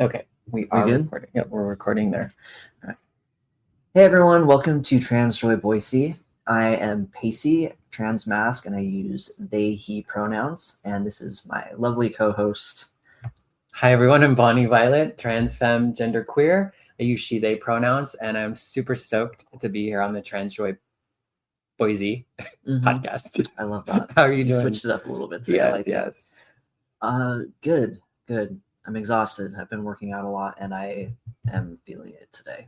Okay, we are good? recording. Yep, we're recording there. Hey everyone, welcome to Trans Joy Boise. I am Pacey, trans mask, and I use they, he pronouns. And this is my lovely co-host. Hi everyone, I'm Bonnie Violet, trans femme, gender queer. I use she, they pronouns, and I'm super stoked to be here on the Trans Joy Boise podcast. I love that. How are you doing? Switched it up a little bit today. Yeah, I like yes. it. Good. I'm exhausted. I've been working out a lot, and I am feeling it today.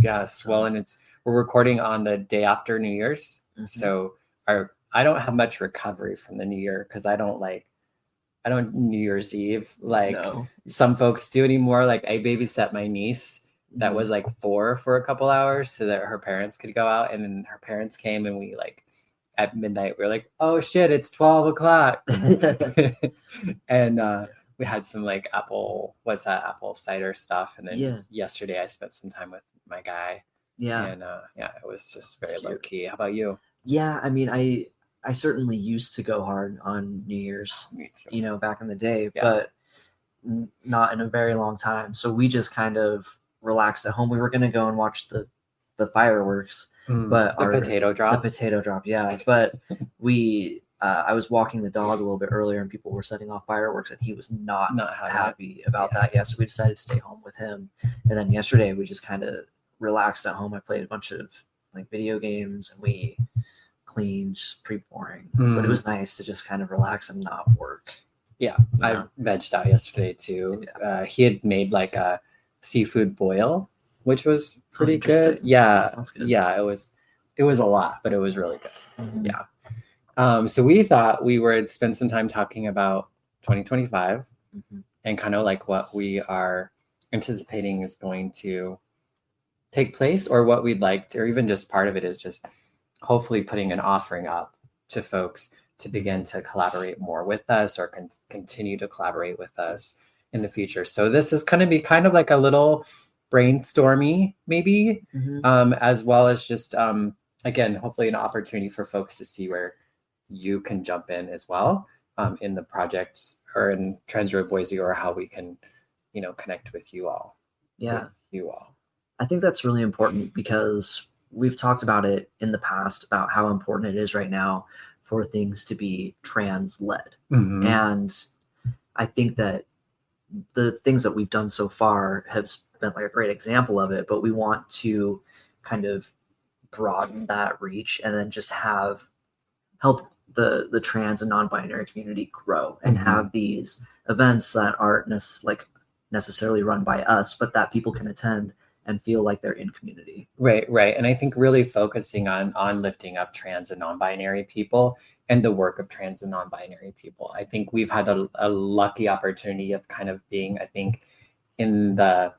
Yes. Well, and we're recording on the day after New Year's, so I don't have much recovery from the New Year because I don't New Year's Eve like some folks do anymore. Like I babysat my niece that was like 4 for a couple hours so that her parents could go out, and then her parents came and we like at midnight we were like, oh shit, it's 12 o'clock. And we had some like apple cider stuff, and then yesterday I spent some time with my guy. And it was just very low key. How about you? Yeah, I mean, I certainly used to go hard on New Year's, back in the day, but not in a very long time. So we just kind of relaxed at home. We were going to go and watch the fireworks, but the potato drop. Yeah. But I was walking the dog a little bit earlier and people were setting off fireworks and he was not happy about that. Yeah. So we decided to stay home with him. And then yesterday we just kind of relaxed at home. I played a bunch of like video games and we cleaned, just pretty boring, but it was nice to just kind of relax and not work. I vegged out yesterday too. He had made like a seafood boil, which was pretty good. Sounds good. It was a lot, but it was really good. So we thought we would spend some time talking about 2025 and kind of like what we are anticipating is going to take place, or what we'd like to, or even just part of it is just hopefully putting an offering up to folks to begin to collaborate more with us or continue to collaborate with us in the future. So this is going to be kind of like a little brainstormy maybe, as well as just, again, hopefully an opportunity for folks to see where you can jump in as well in the projects or in Trans Joy Boise, or how we can, connect with you all. I think that's really important because we've talked about it in the past about how important it is right now for things to be trans-led. And I think that the things that we've done so far have been like a great example of it, but we want to kind of broaden that reach and then just help the trans and non-binary community grow and have these events that aren't necessarily run by us, but that people can attend and feel like they're in community. Right. And I think really focusing on lifting up trans and non-binary people and the work of trans and non-binary people. I think we've had a lucky opportunity of kind of being, I think, in the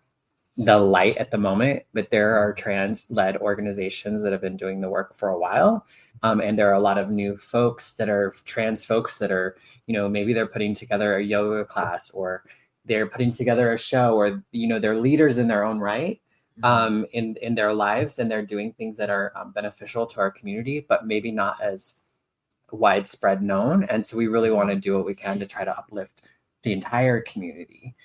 light at the moment, but there are trans-led organizations that have been doing the work for a while. And there are a lot of new folks that are trans folks that are, maybe they're putting together a yoga class, or they're putting together a show, or, they're leaders in their own right. In their lives, and they're doing things that are beneficial to our community, but maybe not as widespread known. And so we really want to do what we can to try to uplift the entire community,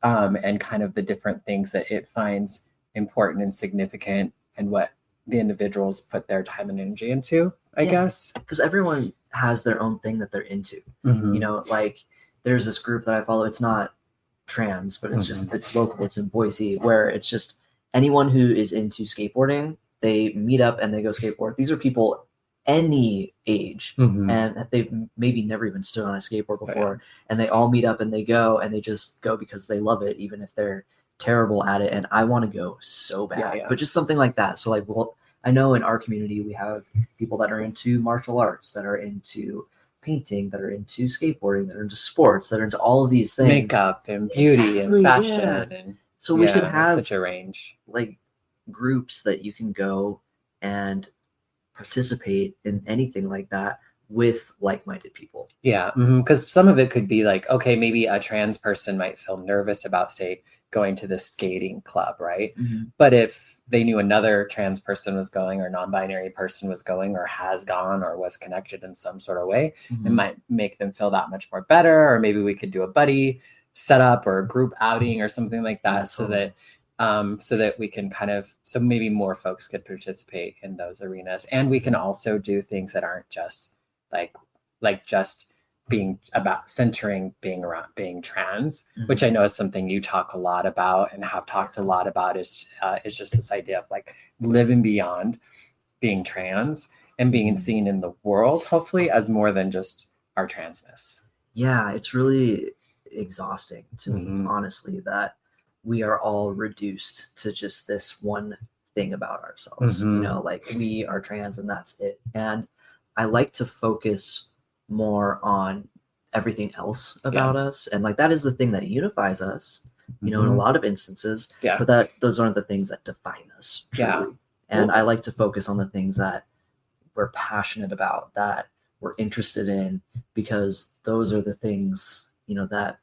and kind of the different things that it finds important and significant, and what the individuals put their time and energy into, I guess. Because everyone has their own thing that they're into. Like there's this group that I follow. It's not trans, but it's just, it's local. It's in Boise, where it's just anyone who is into skateboarding, they meet up and they go skateboard. These are people any age, and they've maybe never even stood on a skateboard before, and they all meet up and they go, and they just go because they love it, even if they're terrible at it. And I want to go so bad, but just something like that. So like, well, I know in our community we have people that are into martial arts, that are into painting, that are into skateboarding, that are into sports, that are into all of these things, makeup and beauty and fashion, and so we should have such a range, like groups that you can go and participate in anything like that with like-minded people. Because some of it could be like, okay, maybe a trans person might feel nervous about, say, going to this skating club, right? But if they knew another trans person was going, or non-binary person was going, or has gone, or was connected in some sort of way, it might make them feel that much more better. Or maybe we could do a buddy set up or a group outing or something like that, Yeah, totally. so that we can so maybe more folks could participate in those arenas, and we can also do things that aren't just like just being about centering being around being trans, which I know is something you talk a lot about and have talked a lot about, is just this idea of like living beyond being trans and being seen in the world, hopefully, as more than just our transness. Yeah, it's really exhausting to me, honestly, that we are all reduced to just this one thing about ourselves. You know, like we are trans and that's it. And I like to focus more on everything else about us, and like that is the thing that unifies us, you know, in a lot of instances. But that those aren't the things that define us truly. And I like to focus on the things that we're passionate about, that we're interested in, because those are the things, you know, that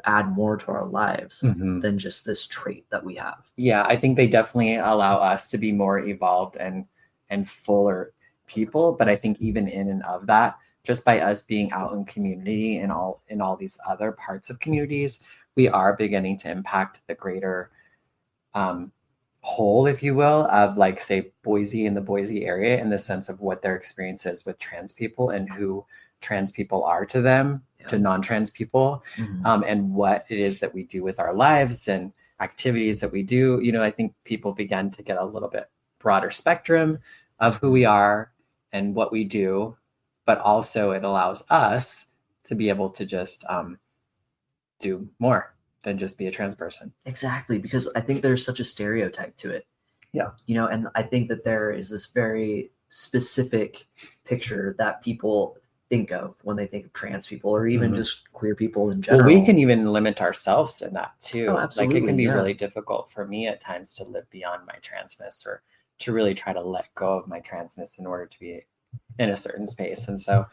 add more to our lives than just this trait that we have. Yeah, I think they definitely allow us to be more evolved and fuller people. But I think even in and of that, just by us being out in community and in all these other parts of communities, we are beginning to impact the greater whole, if you will, of like, say, Boise and the Boise area, in the sense of what their experience is with trans people and who trans people are to them, to non-trans people, and what it is that we do with our lives and activities that we do. You know, I think people began to get a little bit broader spectrum of who we are and what we do, but also it allows us to be able to just do more than just be a trans person. Exactly, because I think there's such a stereotype to it. Yeah. You know, and I think that there is this very specific picture that people think of when they think of trans people, or even just queer people in general. Well, we can even limit ourselves in that too. Oh, absolutely. Like, it can be really difficult for me at times to live beyond my transness, or to really try to let go of my transness in order to be in a certain space. And so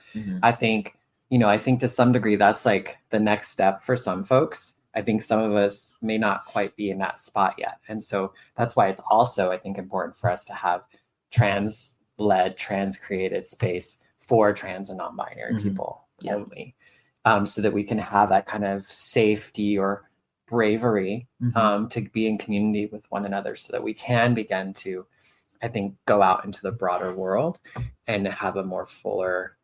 I think, you know, I think to some degree that's like the next step for some folks. I think some of us may not quite be in that spot yet. And so that's why it's also, I think, important for us to have trans-led, trans-created space for trans and non-binary people only, so that we can have that kind of safety or bravery to be in community with one another, so that we can begin to, I think, go out into the broader world and have a more fuller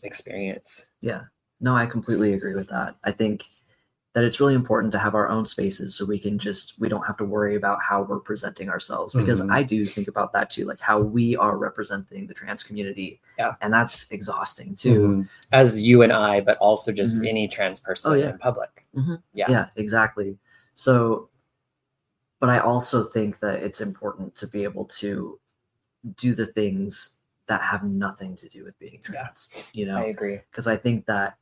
experience. Yeah, no, I completely agree with that. I think that it's really important to have our own spaces, so we don't have to worry about how we're presenting ourselves, because I do think about that too, like how we are representing the trans community. And that's exhausting too. As you and I, but also just any trans person in public. Yeah, exactly. So, but I also think that it's important to be able to do the things that have nothing to do with being trans. You know, I agree. Because I think that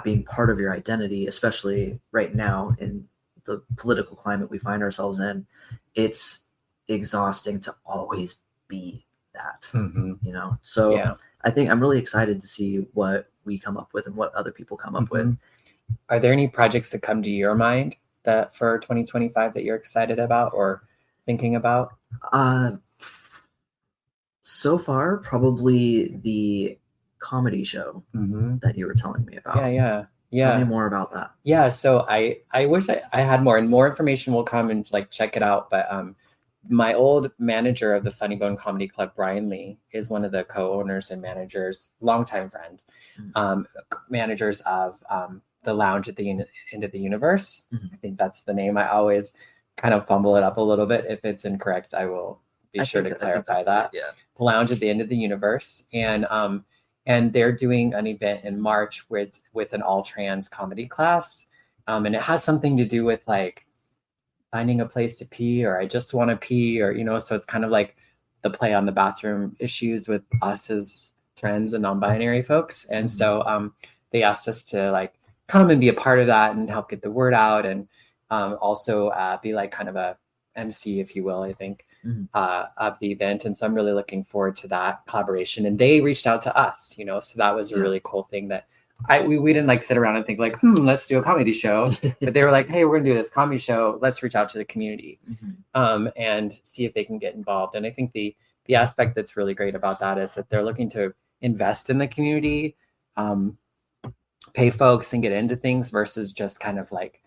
being part of your identity, especially right now in the political climate we find ourselves in, it's exhausting to always be that, you know? So I think I'm really excited to see what we come up with and what other people come up with. Are there any projects that come to your mind that for 2025 that you're excited about or thinking about? So far, probably the comedy show that you were telling me about. Tell me more about that. Yeah, so I wish I had more, and more information will come and like check it out. But my old manager of the Funny Bone Comedy Club, Brian Lee, is one of the co-owners and managers, longtime friend, managers of the Lounge at the End of the Universe. I think that's the name. I always kind of fumble it up a little bit. If it's incorrect, I will be sure to clarify that. Lounge at the End of the Universe, and they're doing an event in March with an all trans comedy class, and it has something to do with like finding a place to pee, or I just want to pee, or, you know, so it's kind of like the play on the bathroom issues with us as trans and non-binary folks. And so they asked us to like come and be a part of that and help get the word out, and also be like kind of a MC, if you will, I think, of the event. And so I'm really looking forward to that collaboration. And they reached out to us, you know, so that was a really cool thing that we didn't like sit around and think like, let's do a comedy show. But they were like, hey, we're gonna do this comedy show. Let's reach out to the community and see if they can get involved. And I think the aspect that's really great about that is that they're looking to invest in the community, pay folks and get into things versus just kind of like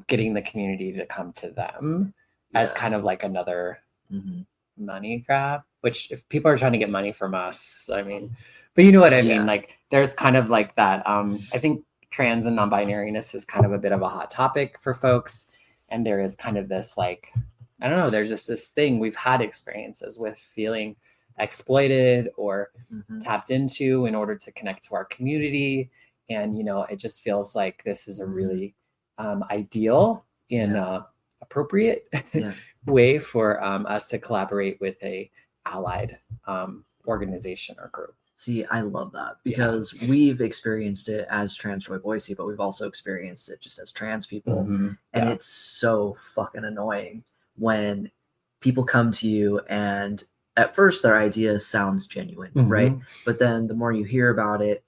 getting the community to come to them as kind of like another money grab, which if people are trying to get money from us, I mean, but you know what I mean? Like there's kind of like that. I think trans and non-binariness is kind of a bit of a hot topic for folks. And there is kind of this like, I don't know, there's just this thing we've had experiences with feeling exploited or tapped into in order to connect to our community. And, you know, it just feels like this is a really ideal and appropriate way for us to collaborate with a allied organization or group. See, I love that because we've experienced it as Trans Joy Boise, but we've also experienced it just as trans people. And it's so fucking annoying when people come to you and at first their idea sounds genuine, right? But then the more you hear about it,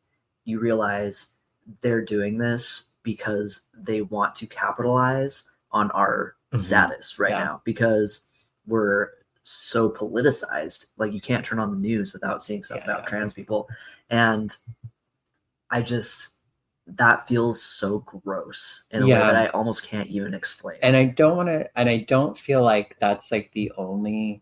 you realize they're doing this because they want to capitalize on our status right now because we're so politicized. Like you can't turn on the news without seeing stuff about trans people. And I just, that feels so gross in a way that I almost can't even explain. And I don't feel like that's like the only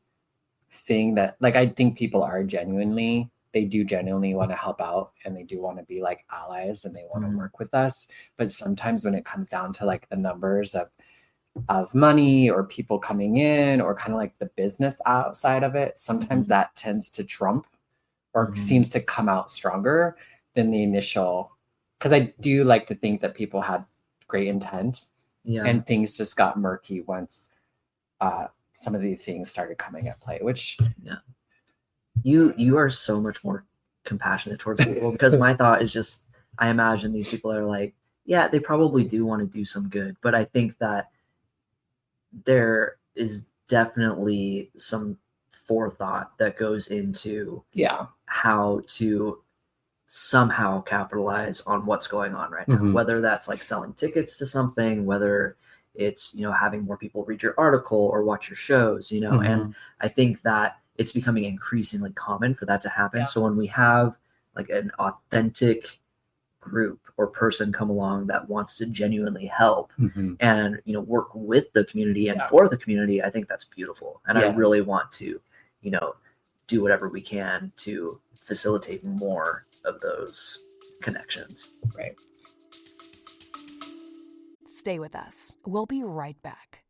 thing that, like, I think people are genuinely want to help out and they do want to be like allies and they want to work with us. But sometimes when it comes down to like the numbers of money or people coming in or kind of like the business outside of it, sometimes that tends to trump or seems to come out stronger than the initial, because I do like to think that people had great intent and things just got murky once some of these things started coming at play, which you are so much more compassionate towards people because my thought is just, I imagine these people are like, yeah, they probably do want to do some good, but I think that there is definitely some forethought that goes into how to somehow capitalize on what's going on right now, whether that's like selling tickets to something, whether it's, you know, having more people read your article or watch your shows, you know, and I think that it's becoming increasingly common for that to happen. So when we have like an authentic group or person come along that wants to genuinely help and, you know, work with the community and for the community, I think that's beautiful. And I really want to, you know, do whatever we can to facilitate more of those connections. Right. Stay with us. We'll be right back.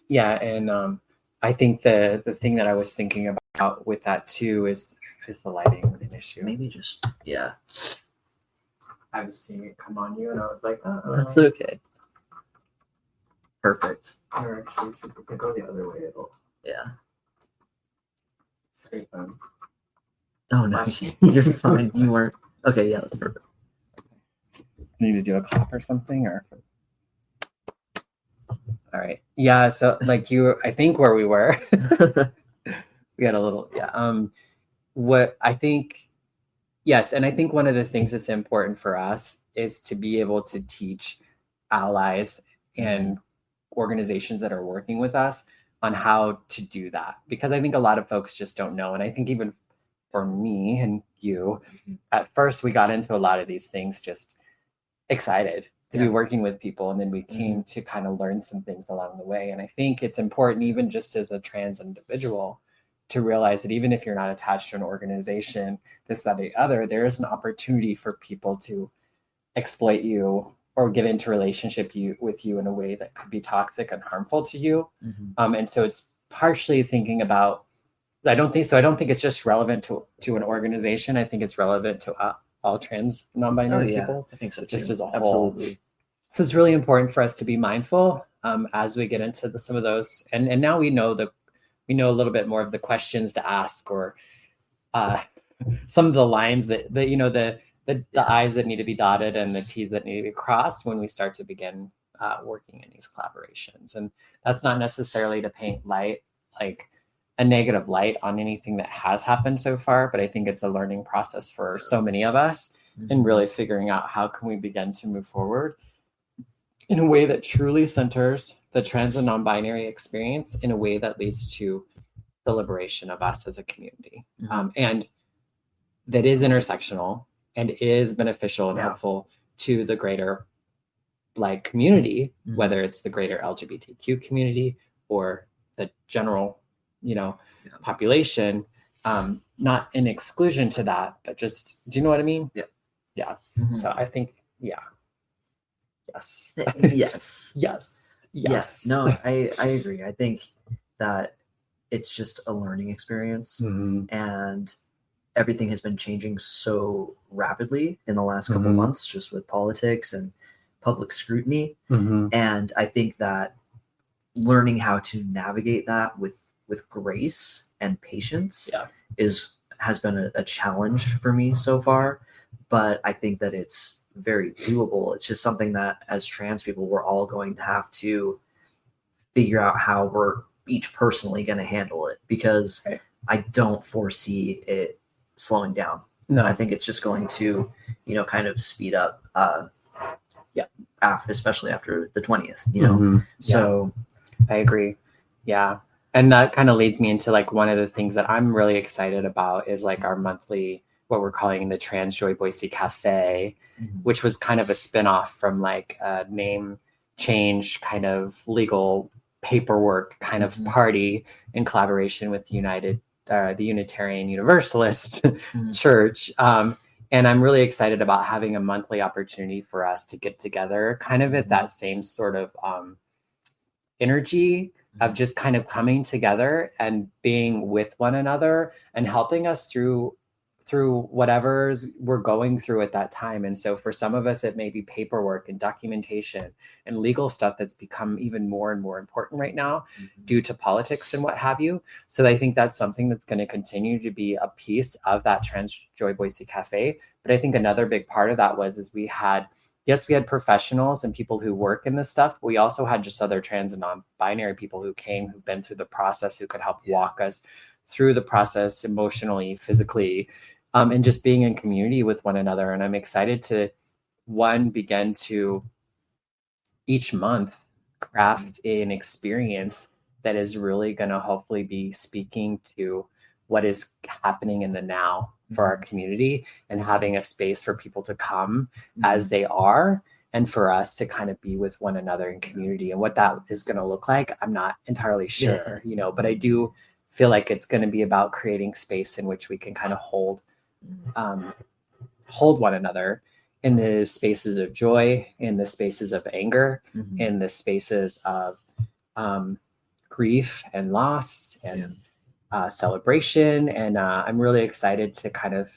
Yeah, and I think the thing that I was thinking about with that too is the lighting an issue. Maybe just I was seeing it come on you, and I was like, that's okay. Perfect. Or actually, if we could go the other way, it'll. It's very fun. Oh no, you're fine. You weren't. Okay, yeah, that's perfect. Need to do a clap or something, or. All right. Yeah. So like I think where we were, we had a little, what I think, yes. And I think one of the things that's important for us is to be able to teach allies and organizations that are working with us on how to do that. Because I think a lot of folks just don't know. And I think even for me and you, at first we got into a lot of these things just excited to be working with people. And then we came to kind of learn some things along the way. And I think it's important, even just as a trans individual, to realize that even if you're not attached to an organization, this, that, or the other, there is an opportunity for people to exploit you or get into relationship with you in a way that could be toxic and harmful to you. And so it's partially thinking about, I don't think it's just relevant to an organization. I think it's relevant to all trans non-binary people. I think so too. Just as a whole. Absolutely. So it's really important for us to be mindful as we get into some of those. And now we know a little bit more of the questions to ask, or some of the lines that the I's that need to be dotted and the T's that need to be crossed when we start to begin working in these collaborations. And that's not necessarily to paint light, like a negative light on anything that has happened so far, but I think it's a learning process for so many of us, and really figuring out how can we begin to move forward in a way that truly centers the trans and non-binary experience in a way that leads to the liberation of us as a community, and that is intersectional and is beneficial and helpful to the greater like community, whether it's the greater LGBTQ community or the general, population, not in exclusion to that, but just, do you know what I mean? Yeah. So I think, yes. Yes. No, I agree. I think that it's just a learning experience, and everything has been changing so rapidly in the last couple of months, just with politics and public scrutiny. And I think that learning how to navigate that with grace and patience has been a challenge for me so far, but I think that it's very doable. It's just something that as trans people, we're all going to have to figure out how we're each personally going to handle it, because I don't foresee it slowing down. I think it's just going to, kind of speed up, especially after the 20th, So I agree. Yeah. And that kind of leads me into like one of the things that I'm really excited about is like our monthly, what we're calling the Trans Joy Boise Cafe, which was kind of a spinoff from like a name change kind of legal paperwork kind of party in collaboration with the Unitarian Universalist Church. And I'm really excited about having a monthly opportunity for us to get together kind of at that same sort of energy of just kind of coming together and being with one another and helping us through whatever's we're going through at that time. And so for some of us, it may be paperwork and documentation and legal stuff that's become even more and more important right now due to politics and what have you. So I think that's something that's going to continue to be a piece of that Trans Joy Boise Cafe. But I think another big part of that was we had professionals and people who work in this stuff. But we also had just other trans and non-binary people who came, who've been through the process, who could help walk us through the process emotionally, physically, and just being in community with one another. And I'm excited to, begin to each month craft an experience that is really going to hopefully be speaking to what is happening in the now for our community, and having a space for people to come as they are, and for us to kind of be with one another in community. And what that is going to look like, I'm not entirely sure, but I do feel like it's going to be about creating space in which we can kind of hold one another in the spaces of joy, in the spaces of anger, in the spaces of grief and loss and celebration. And I'm really excited to kind of,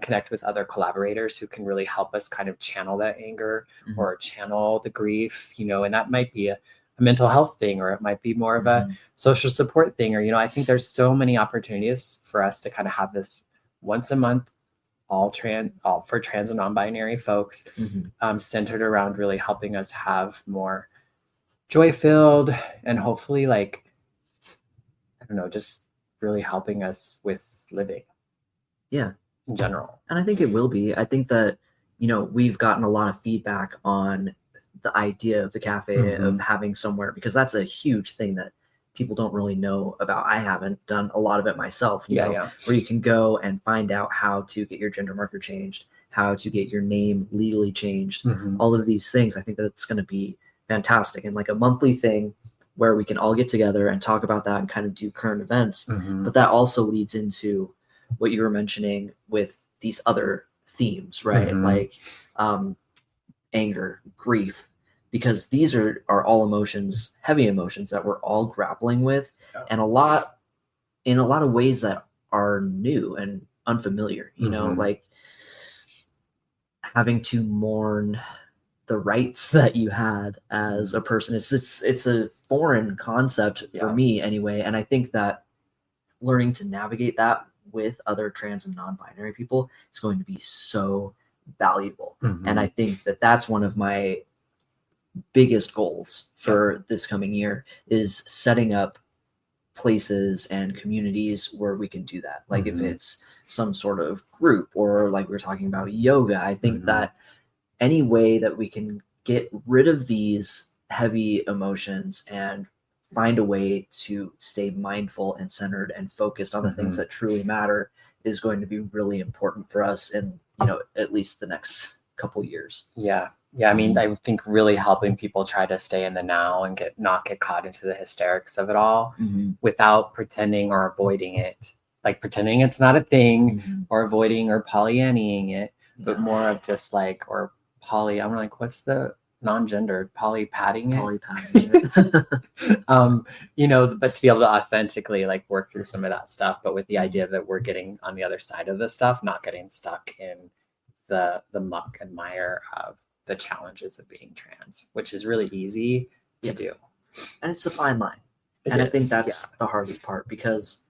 connect with other collaborators who can really help us kind of channel that anger or channel the grief, and that might be a mental health thing, or it might be more of a social support thing, or, I think there's so many opportunities for us to kind of have this once a month, all for trans and non-binary folks, centered around really helping us have more joy-filled, and hopefully just really helping us with living. In general. And I think it will be. I think that, we've gotten a lot of feedback on the idea of the cafe, of having somewhere, because that's a huge thing that people don't really know about. I haven't done a lot of it myself, where you can go and find out how to get your gender marker changed, how to get your name legally changed, all of these things. I think that's going to be fantastic. And like a monthly thing where we can all get together and talk about that and kind of do current events. But that also leads into what you were mentioning with these other themes, right? Like anger, grief, because these are all emotions, heavy emotions that we're all grappling with, and in a lot of ways that are new and unfamiliar, like having to mourn the rights that you had as a person. It's a foreign concept for me anyway. And I think that learning to navigate that with other trans and non-binary people is going to be so valuable. And I think that that's one of my biggest goals for this coming year, is setting up places and communities where we can do that. Like if it's some sort of group, or like we're talking about yoga, I think that any way that we can get rid of these heavy emotions and find a way to stay mindful and centered and focused on the things that truly matter is going to be really important for us in, you know, at least the next couple years. Yeah. I mean, I think really helping people try to stay in the now and not get caught into the hysterics of it all without pretending or avoiding it, like pretending it's not a thing or avoiding or Pollyanning it, but more of just like, or I'm like, what's the non-gendered patting it? You know, but to be able to authentically like work through some of that stuff, but with the idea that we're getting on the other side of the stuff, not getting stuck in the muck and mire of the challenges of being trans, which is really easy to do. And it's a fine line. I think that's the hardest part, because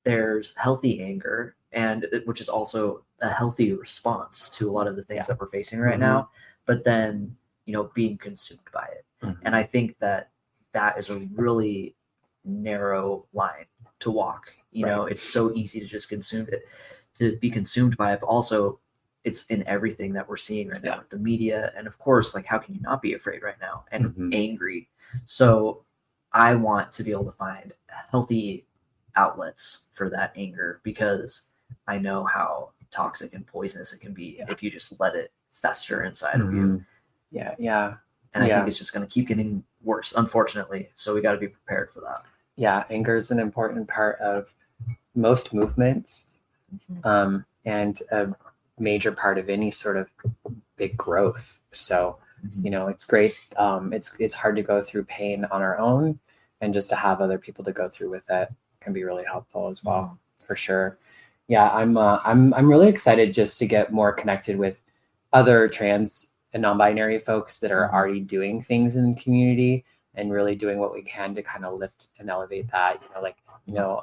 there's healthy anger, and which is also a healthy response to a lot of the things that we're facing right now, but then, you know, being consumed by it. And I think that is a really narrow line to walk. You know, it's so easy to just be consumed by it, but also it's in everything that we're seeing right now with the media. And of course, like, how can you not be afraid right now and angry? So I want to be able to find healthy outlets for that anger, because I know how toxic and poisonous it can be if you just let it fester inside of you. And I think it's just going to keep getting worse, unfortunately. So we got to be prepared for that. Yeah, anger is an important part of most movements, and a major part of any sort of big growth. So, you know, it's great. It's hard to go through pain on our own, and just to have other people to go through with it can be really helpful as well, for sure. Yeah, I'm really excited just to get more connected with other trans and non-binary folks that are already doing things in the community and really doing what we can to kind of lift and elevate that. You know, like, you know,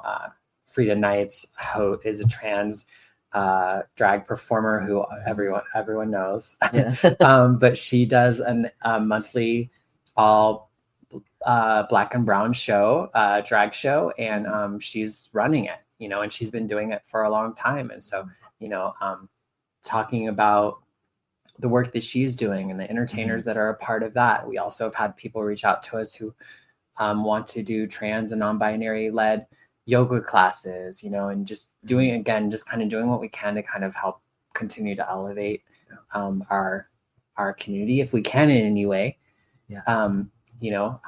Frida Knights is a trans drag performer who everyone knows. But she does a monthly all black and brown show, drag show, and she's running it, you know, and she's been doing it for a long time. And so, you know, talking about the work that she's doing and the entertainers that are a part of that. We also have had people reach out to us who want to do trans and non-binary led yoga classes, you know, and just doing, again, just kind of doing what we can to kind of help continue to elevate our community if we can in any way. You know,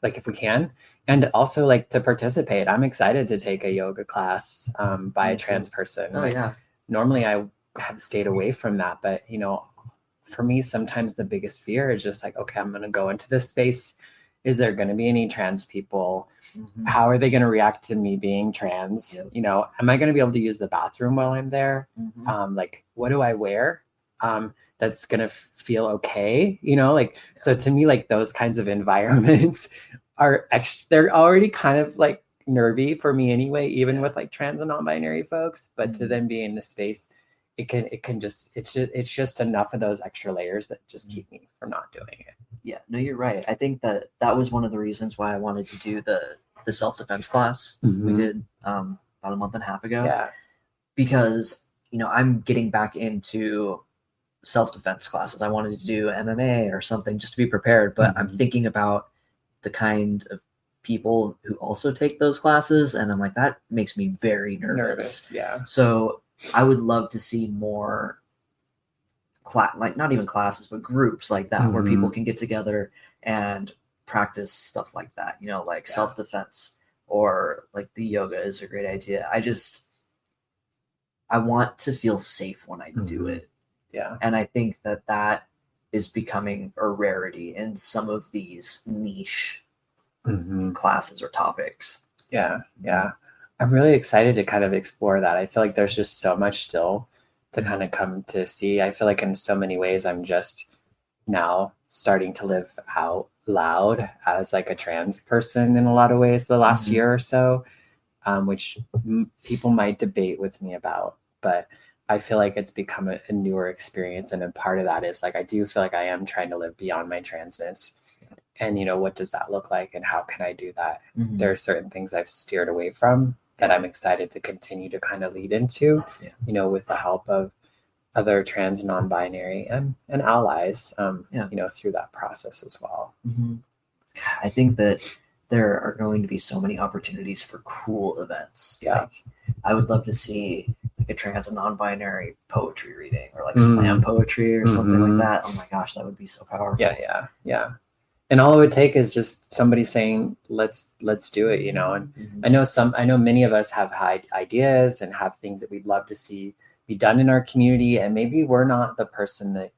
like if we can, and also like to participate. I'm excited to take a yoga class by a trans person. Normally I have stayed away from that, but you know, for me, sometimes the biggest fear is just like, okay, I'm going to go into this space. Is there going to be any trans people? How are they going to react to me being trans? You know, am I going to be able to use the bathroom while I'm there? Like, what do I wear? That's going to feel okay. You know, like, so to me, like those kinds of environments they're already kind of like nervy for me anyway, even with like trans and non-binary folks, but to then be in the space, it's just enough of those extra layers that just keep me from not doing it. Yeah, no, you're right. I think that was one of the reasons why I wanted to do the self-defense class we did about a month and a half ago. Because, you know, I'm getting back into self-defense classes. I wanted to do MMA or something just to be prepared, but I'm thinking about the kind of people who also take those classes, and I'm like, that makes me very nervous. So I would love to see more like not even classes, but groups like that where people can get together and practice stuff like that, you know, like self-defense, or like the yoga is a great idea. I want to feel safe when I do it. And I think that is becoming a rarity in some of these niche classes or topics. I'm really excited to kind of explore that. I feel like there's just so much still to kind of come to see. I feel like in so many ways, I'm just now starting to live out loud as like a trans person in a lot of ways the last year or so, which people might debate with me about, but I feel like it's become a newer experience. And a part of that is like, I do feel like I am trying to live beyond my transness And, what does that look like and how can I do that? Mhm. There are certain things I've steered away from that I'm excited to continue to kind of lead into, with the help of other trans, non-binary and allies, through that process as well. Mm-hmm. I think that there are going to be so many opportunities for cool events. Yeah. Like, I would love to see like a trans and non-binary poetry reading or like slam poetry or something like that. Oh my gosh, that would be so powerful. Yeah. And all it would take is just somebody saying, let's do it, And I know many of us have high ideas and have things that we'd love to see be done in our community. And maybe we're not the person that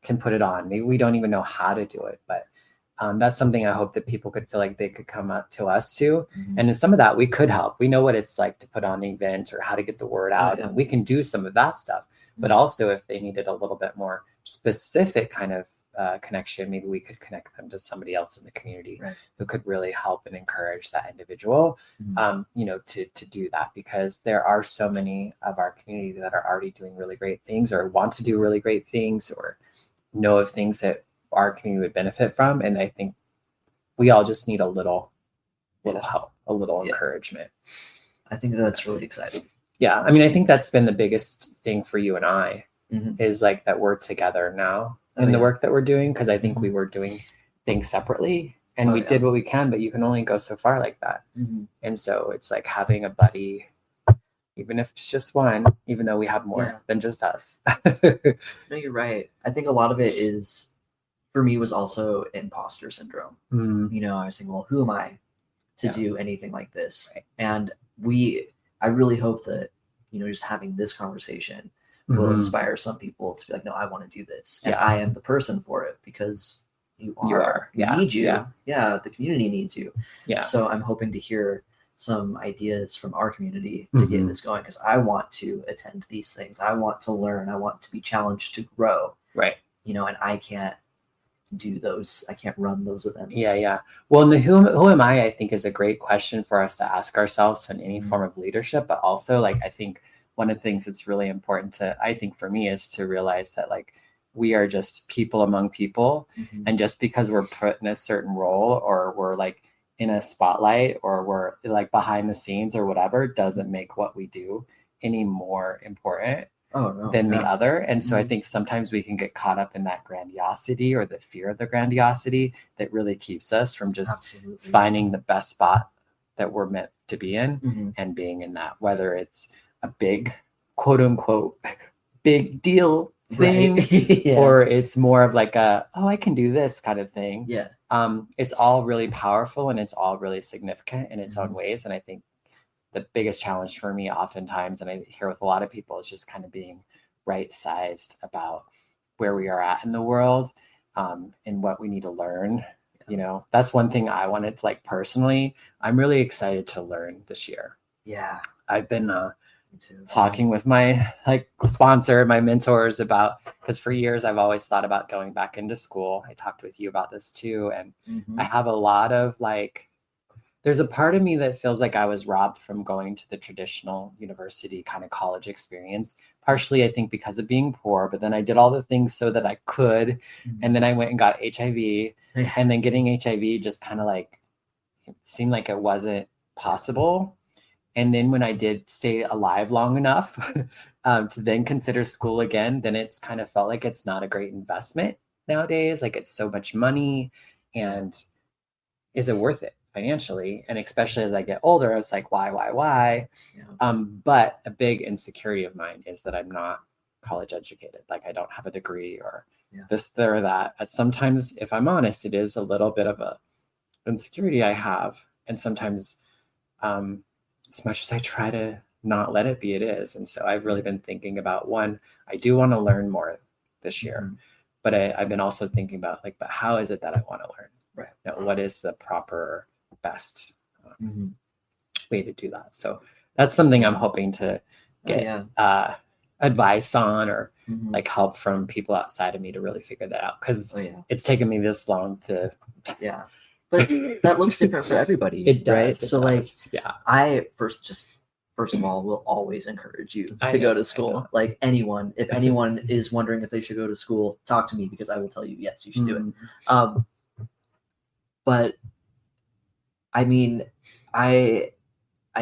can put it on. Maybe we don't even know how to do it, but that's something I hope that people could feel like they could come up to us to. And in some of that, we could help. We know what it's like to put on an event or how to get the word out. And we can do some of that stuff. But also if they needed a little bit more specific kind of connection, maybe we could connect them to somebody else in the community who could really help and encourage that individual, to do that, because there are so many of our community that are already doing really great things or want to do really great things or know of things that our community would benefit from. And I think we all just need a little help, a little encouragement. I think that's really exciting. Yeah. I mean, I think that's been the biggest thing for you and I is like that we're together now in the work that we're doing. Cause I think we were doing things separately and we did what we can, but you can only go so far like that. And so it's like having a buddy, even if it's just one, even though we have more than just us. No, you're right. I think a lot of it is, for me, was also imposter syndrome. I was thinking, well, who am I to do anything like this? Right. And I really hope that, just having this conversation will inspire some people to be like, no, I want to do this. And I am the person for it because you are. We need you. Yeah. The community needs you. Yeah. So I'm hoping to hear some ideas from our community to get this going, because I want to attend these things. I want to learn. I want to be challenged to grow. Right. And I can't do those. I can't run those events. Yeah. Well, and the who am I think is a great question for us to ask ourselves in any form of leadership, but also like, I think one of the things that's really important I think for me is to realize that like, we are just people among people. And just because we're put in a certain role or we're like in a spotlight or we're like behind the scenes or whatever, doesn't make what we do any more important than the other. And so I think sometimes we can get caught up in that grandiosity or the fear of the grandiosity that really keeps us from just finding the best spot that we're meant to be in and being in that, whether it's a big, quote unquote, big deal thing or it's more of like I can do this kind of thing. It's all really powerful and it's all really significant in its own ways. And I think the biggest challenge for me oftentimes, and I hear with a lot of people, is just kind of being right-sized about where we are at in the world and what we need to learn. That's one thing I wanted to like personally, I'm really excited to learn this year. I've been talking with my like sponsor, my mentors about, because for years I've always thought about going back into school. I talked with you about this too. And I have a lot of like, there's a part of me that feels like I was robbed from going to the traditional university kind of college experience, partially I think because of being poor, but then I did all the things so that I could. And then I went and got HIV and then getting HIV just kind of like, it seemed like it wasn't possible. And then when I did stay alive long enough to then consider school again, then it's kind of felt like it's not a great investment nowadays. Like it's so much money, and is it worth it financially? And especially as I get older, it's like, why? But a big insecurity of mine is that I'm not college educated. Like I don't have a degree or this, or that. And sometimes, if I'm honest, it is a little bit of a insecurity I have. And sometimes, as much as I try to not let it be, it is. And so I've really been thinking about, one, I do want to learn more this year, but I've been also thinking about like, but how is it that I want to learn? Right. What is the proper best way to do that? So that's something I'm hoping to get advice on or like help from people outside of me to really figure that out. Cause it's taken me this long to, but that looks different for everybody. It does, right? It so does. Like, I first of all will always encourage you to go to school. Like anyone, if anyone is wondering if they should go to school, talk to me, because I will tell you, yes, you should do it. But I mean, I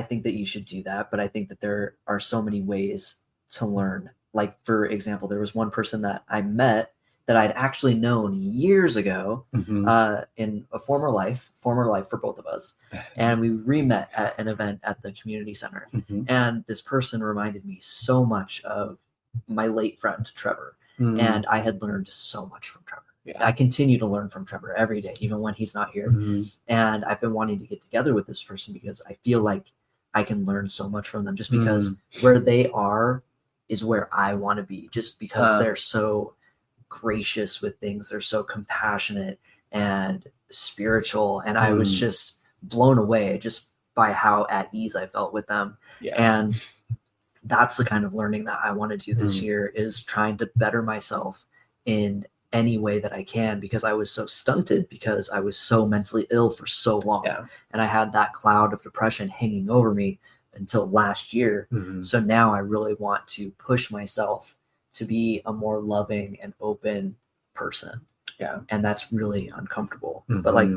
think that you should do that, but I think that there are so many ways to learn. Like, for example, there was one person that I met that I'd actually known years ago in a former life for both of us. And we re-met at an event at the community center. And this person reminded me so much of my late friend, Trevor. And I had learned so much from Trevor. Yeah. I continue to learn from Trevor every day, even when he's not here. And I've been wanting to get together with this person because I feel like I can learn so much from them, just because where they are is where I want to be, just because they're so gracious with things. They're so compassionate and spiritual. And I was just blown away just by how at ease I felt with them. And that's the kind of learning that I want to do this year, is trying to better myself in any way that I can, because I was so stunted because I was so mentally ill for so long. And I had that cloud of depression hanging over me until last year. So now I really want to push myself to be a more loving and open person. And that's really uncomfortable. But like,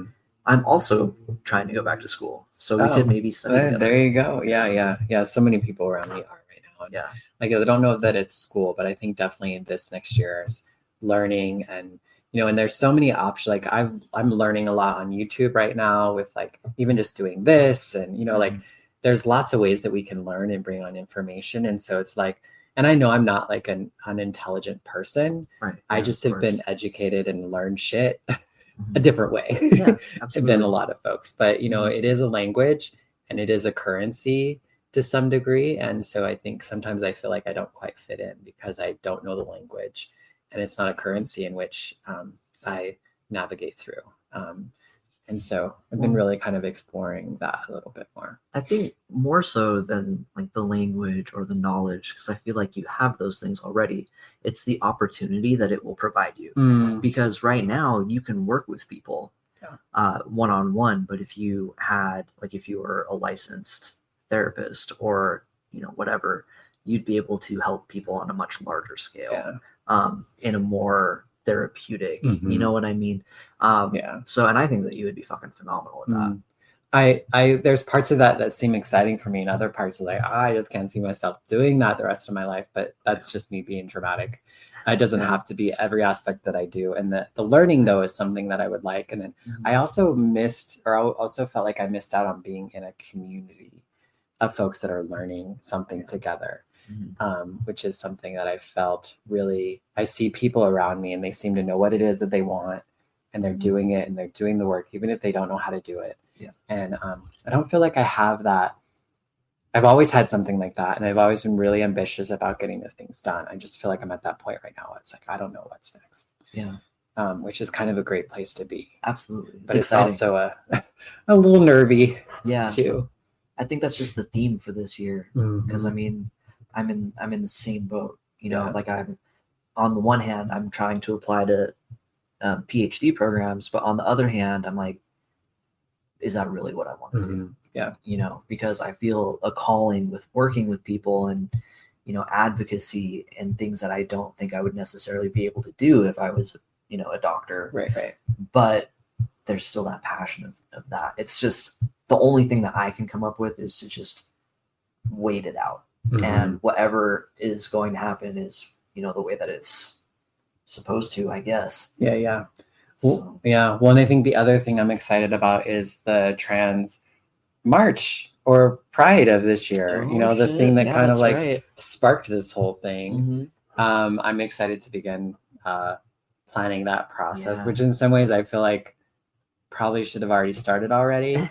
I'm also trying to go back to school, so we could maybe study together. There you go. Yeah. So many people around me are right now. And like, I don't know that it's school, but I think definitely this next year is learning. And and there's so many options. Like, I'm learning a lot on YouTube right now with like even just doing this, and like there's lots of ways that we can learn and bring on information. And so it's like, and I know I'm not like an unintelligent person. I just have been educated and learned shit a different way than a lot of folks. But it is a language, and it is a currency to some degree. And so I think sometimes I feel like I don't quite fit in because I don't know the language, and it's not a currency in which I navigate through. And so I've been really kind of exploring that a little bit more. I think more so than like the language or the knowledge, because I feel like you have those things already. It's the opportunity that it will provide you. Because right now you can work with people one-on-one, but if you were a licensed therapist or whatever, you'd be able to help people on a much larger scale, in a more therapeutic, you know what I mean? So, and I think that you would be fucking phenomenal at that. I there's parts of that seem exciting for me, and other parts are like, I just can't see myself doing that the rest of my life. But that's just me being dramatic. It doesn't have to be every aspect that I do. And the learning, though, is something that I would like. And then I also felt like I missed out on being in a community of folks that are learning something together, which is something that I felt really, I see people around me and they seem to know what it is that they want, and they're doing it, and they're doing the work, even if they don't know how to do it. And I don't feel like I have that. I've always had something like that, and I've always been really ambitious about getting the things done. I just feel like I'm at that point right now. It's like, I don't know what's next. Which is kind of a great place to be. Absolutely. But it's also a little nervy too. I think that's just the theme for this year, because I mean, I'm in the same boat. Like, I'm on the one hand, I'm trying to apply to PhD programs, but on the other hand, I'm like, is that really what I want to do? Because I feel a calling with working with people and advocacy and things that I don't think I would necessarily be able to do if I was a doctor. Right. But there's still that passion of that. It's just the only thing that I can come up with is to just wait it out. And whatever is going to happen is, the way that it's supposed to, I guess. Well, and I think the other thing I'm excited about is the trans march or pride of this year. The thing that kind of sparked this whole thing. I'm excited to begin planning that process, which in some ways I feel like probably should have already started already.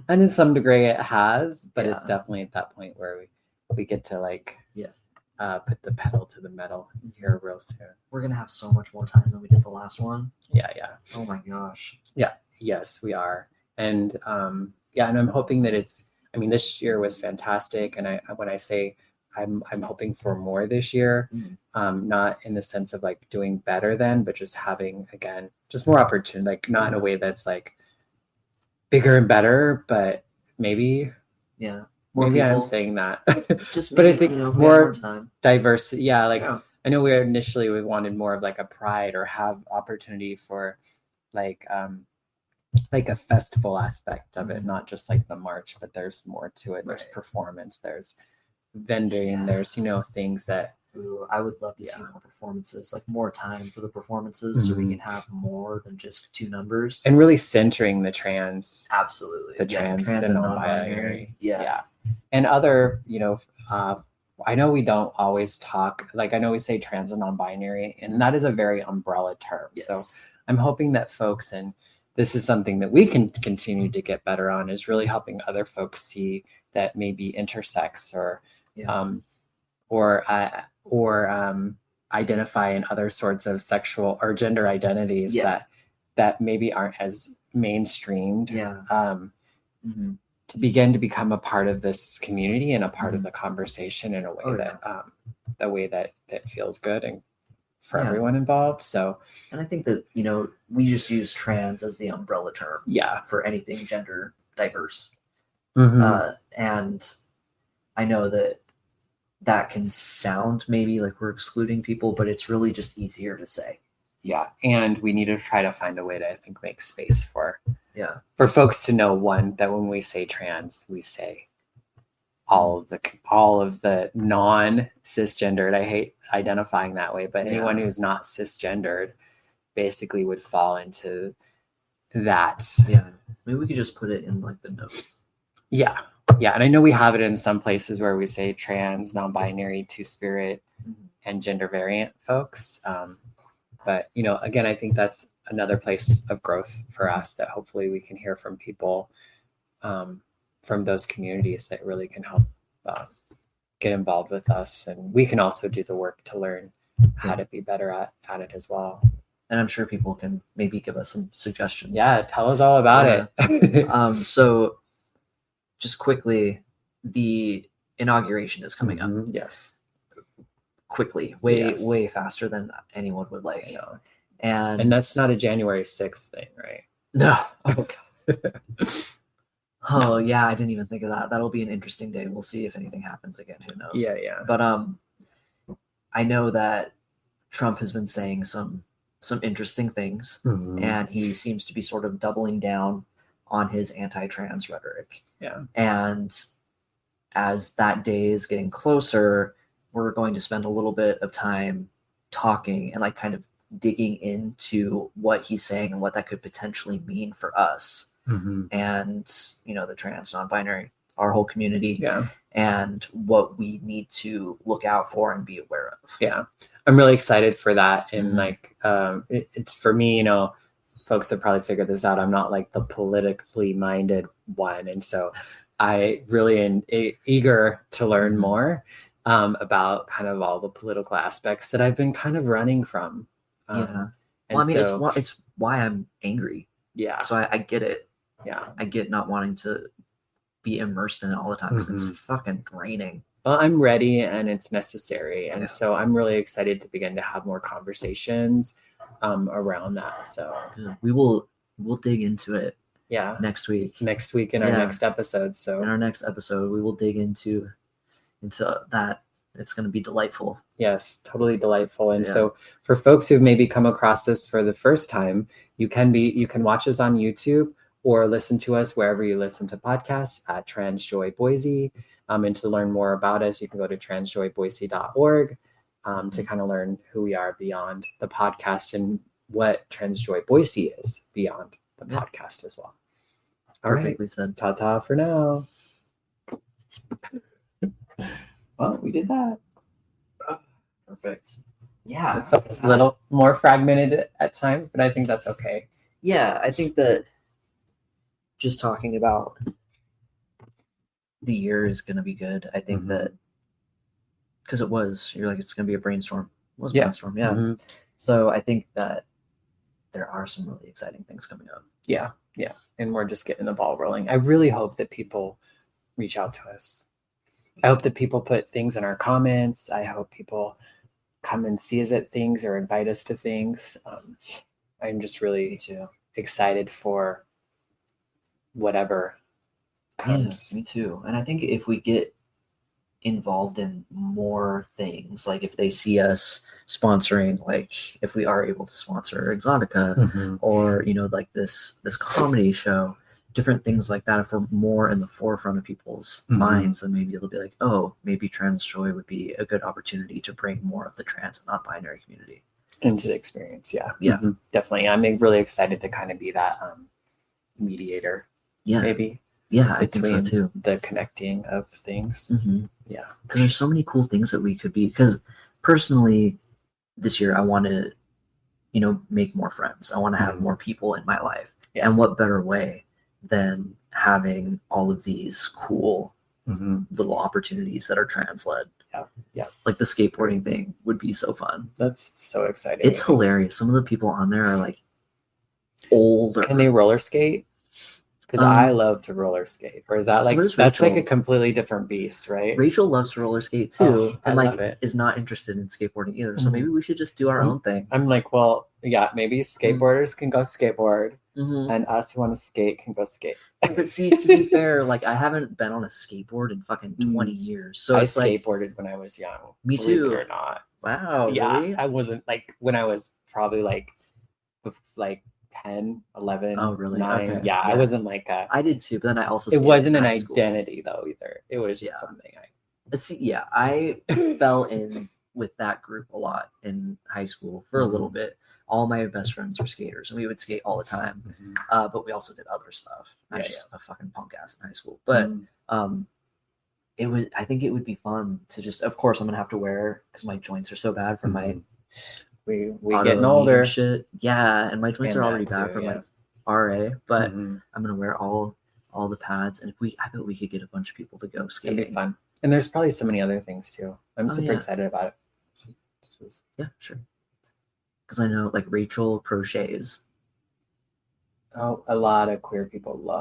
And in some degree it has, but it's definitely at that point where we get to put the pedal to the metal here real soon. We're gonna have so much more time than we did the last one. Oh my gosh. Yes, we are. And and I'm hoping that this year was fantastic, and when I say I'm hoping for more this year, not in the sense of like doing better than, but just having, again, just more opportunity, like not in a way that's like bigger and better, but maybe maybe I'm saying that. Just but I think more time. Diversity. I know we wanted more of like a pride, or have opportunity for like like a festival aspect of it, not just like the march, but there's more to it. There's Right. performance, there's vending, there's, you know, things that Ooh, I would love to see more performances, like more time for the performances, so we can have more than just 2 numbers. and really centering the trans, Absolutely. the trans and non-binary. Yeah. And other, you know, I know we don't always talk, like I know we say trans and non-binary, and that is a very umbrella term. Yes. So I'm hoping that folks, and this is something that we can continue to get better on, is really helping other folks see that maybe intersex or identify in other sorts of sexual or gender identities that maybe aren't as mainstreamed. To begin to become a part of this community and a part of the conversation in a way that feels good and for everyone involved. So, and I think that, you know, we just use trans as the umbrella term for anything gender diverse. And I know that can sound maybe like we're excluding people, but it's really just easier to say. Yeah. And we need to try to find a way to, I think, make space for folks to know, one, that when we say trans, we say all of the non-cisgendered. I hate identifying that way, but anyone who's not cisgendered basically would fall into that. Yeah. Maybe we could just put it in like the notes. Yeah. Yeah. And I know we have it in some places where we say trans, non-binary, two-spirit, and gender variant folks. But, you know, again, I think that's another place of growth for us, that hopefully we can hear from people from those communities that really can help get involved with us. And we can also do the work to learn how to be better at it as well. And I'm sure people can maybe give us some suggestions. Yeah, tell us all about it. So just quickly, the inauguration is coming up. Yes. Quickly, way faster than anyone would like. I know. And that's not a January 6th thing, right? No. Oh, God. Yeah, I didn't even think of that. That'll be an interesting day. We'll see if anything happens again. Who knows? Yeah. But I know that Trump has been saying some interesting things, and he seems to be sort of doubling down on his anti-trans rhetoric. Yeah. And as that day is getting closer, we're going to spend a little bit of time talking and like kind of digging into what he's saying and what that could potentially mean for us. And, you know, the trans, non-binary, our whole community, and what we need to look out for and be aware of. Yeah. I'm really excited for that. And like, it's for me, you know, folks have probably figured this out. I'm not like the politically minded one. And so I really am eager to learn more about kind of all the political aspects that I've been kind of running from. Well, I mean, it's why I'm angry. Yeah. So I get it. Yeah. I get not wanting to be immersed in it all the time because it's fucking draining. Well, I'm ready and it's necessary. And so I'm really excited to begin to have more conversations around that. So we'll dig into it. Yeah. Next week in our next episode. So in our next episode, we will dig into that. It's going to be delightful. Yes, totally delightful. And so for folks who've maybe come across this for the first time, you can watch us on YouTube or listen to us wherever you listen to podcasts at Trans Joy Boise. And to learn more about us, you can go to transjoyboise.org to kind of learn who we are beyond the podcast and what Trans Joy Boise is beyond the podcast as well. All Perfectly said. Ta-ta for now. Well, we did that. Perfect. Yeah. A little more fragmented at times, but I think that's okay. Yeah, I think that just talking about the year is going to be good. I think that because you're like, it's going to be a brainstorm. It was a brainstorm, yeah. So I think that there are some really exciting things coming up. Yeah. And we're just getting the ball rolling. I really hope that people reach out to us. I hope that people put things in our comments. I hope people come and see us at things or invite us to things. I'm just really excited for whatever comes. Yeah, me too. And I think if we get involved in more things. Like if they see us sponsoring, like if we are able to sponsor Exotica or, you know, like this comedy show, different things like that, if we're more in the forefront of people's minds, then maybe it'll be like, oh, maybe Trans Joy would be a good opportunity to bring more of the trans and non-binary community into the experience. Yeah. Yeah. Definitely. I'm really excited to kind of be that mediator. Yeah. Maybe. Yeah, I think so too. The connecting of things. Yeah. Because there's so many cool things that we could be. Because personally, this year I want to, you know, make more friends. I want to have more people in my life. Yeah. And what better way than having all of these cool little opportunities that are trans led. Yeah. Like the skateboarding thing would be so fun. That's so exciting. It's hilarious. Some of the people on there are like older. Can they roller skate? Because I love to roller skate. Or is that like, that's like a completely different beast, right? Rachel loves to roller skate too. And I like love it. is not interested in skateboarding either. So maybe we should just do our own thing. I'm like, well, yeah, maybe skateboarders can go skateboard and us who want to skate can go skate. But see, to be fair, like I haven't been on a skateboard in fucking 20 years. So I it's skateboarded like, when I was young. Me too. Believe it or not. Wow. Yeah. Really? I wasn't like when I was probably like 10, 11, oh, really? 9. Okay. Yeah, I wasn't like I did too, but then I also it wasn't an identity though either. It was just something I fell in with that group a lot in high school for a little bit. All my best friends were skaters and we would skate all the time. But we also did other stuff. I was just a fucking punk ass in high school. But I think it would be fun to just, of course I'm gonna have to wear, because my joints are so bad from my we getting older shit. Yeah, and my joints are already bad from like RA, but I'm gonna wear all the pads, and I bet we could get a bunch of people to go skating. It'd be fun. And there's probably so many other things too. I'm super excited about it. Yeah, sure. Because I know like Rachel crochets. Oh, a lot of queer people love